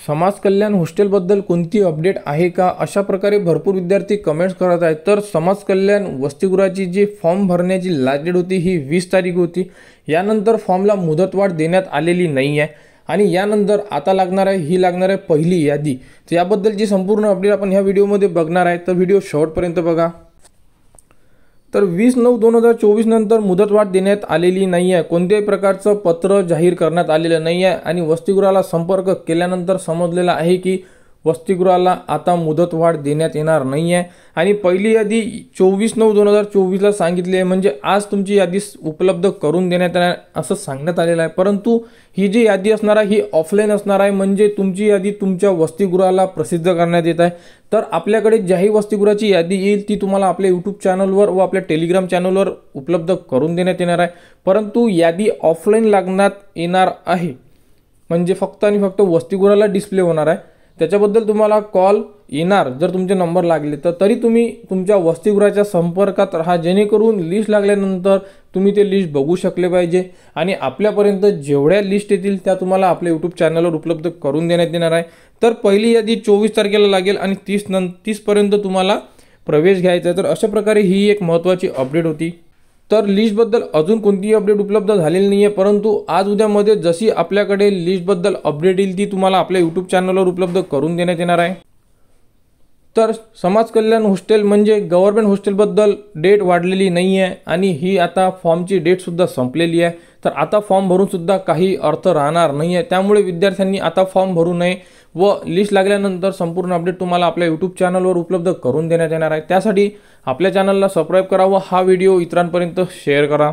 समाज कल्याण हॉस्टेलबद्दल कोणती अपडेट आहे का, अशा प्रकारे भरपूर विद्यार्थी कमेंट्स करत आहेत। तर समाज कल्याण वसतिगृहाची जी फॉर्म भरण्याची लास्ट डेट होती ही 20 तारीख होती। यानंतर फॉर्मला मुदतवाढ देण्यात आलेली नाही आहे आणि यानंतर आता लागणार आहे पहिली यादी। तर याबद्दलची संपूर्ण अपडेट आपण ह्या व्हिडिओमध्ये बघणार आहे, तर व्हिडिओ शेवटपर्यंत बघा। तर 20/9/2024 नंतर मुदतवाढ देण्यात आलेली नाही आहे, कोणत्याही प्रकारचं पत्र जाहीर करण्यात आलेलं नाही आहे आणि वसतिगृहाला संपर्क केल्यानंतर समजलेलं आहे की वसतिगृहाला आता मुदतवाढ देण्यात येणार नाही आहे आणि पहिली यादी 24/9/2024 ला सांगितली आहे, म्हणजे आज तुमची यादी उपलब्ध करून देण्यात येणार असं सांगण्यात आलेलं आहे। परंतु ही जी यादी असणार आहे ही ऑफलाईन असणार आहे, म्हणजे तुमची यादी तुमच्या वसतिगृहाला प्रसिद्ध करण्यात येत आहे। तर आपल्याकडे ज्याही वसतिगृहाची यादी येईल ती तुम्हाला आपल्या यूट्यूब चॅनलवर व आपल्या टेलिग्राम चॅनलवर उपलब्ध करून देण्यात येणार आहे, परंतु यादी ऑफलाईन लागण्यात येणार आहे, म्हणजे फक्त आणि फक्त वसतिगृहाला डिस्प्ले होणार आहे। त्याच्याबद्दल तुम्हाला कॉल येणार जर तुमचे नंबर लागले तर, तरी तुम्ही तुमच्या वसतिगृहाच्या संपर्कात राहा, जेणेकरून लिस्ट लागल्यानंतर तुम्ही ते लिस्ट बघू शकले पाहिजे आणि आपल्यापर्यंत जेवढ्या लिस्ट येतील त्या तुम्हाला आपल्या यूट्यूब चॅनलवर उपलब्ध करून देण्यात येणार आहे। तर पहिली यादी 24 तारखेला लागेल आणि 30 पर्यंत तुम्हाला प्रवेश घ्यायचा आहे। तर अशा प्रकारे ही एक महत्त्वाची अपडेट होती। तर लिस्टबद्दल अजून कोणतीही अपडेट उपलब्ध झालेली नाही आहे, परंतु आज उद्यामध्ये जशी आपल्याकडे लिस्टबद्दल अपडेट येईल ती तुम्हाला आपल्या यूट्यूब चॅनलवर उपलब्ध करून देण्यात येणार आहे। तर समाज कल्याण हॉस्टेल म्हणजे गव्हर्नमेंट हॉस्टेलबद्दल डेट वाढलेली नाही आहे आणि ही आता फॉर्मची डेटसुद्धा संपलेली आहे। तर आता फॉर्म भरूनसुद्धा काही अर्थ राहणार नाही आहे, त्यामुळे विद्यार्थ्यांनी आता फॉर्म भरू नये व लिस्ट लागल्यानंतर संपूर्ण अपडेट तुम्हाला आपल्या यूट्यूब चॅनलवर उपलब्ध करून देण्यात येणार आहे। त्यासाठी आपल्या चॅनलला सबस्क्राईब करा व हा व्हिडिओ इतरांपर्यंत शेअर करा।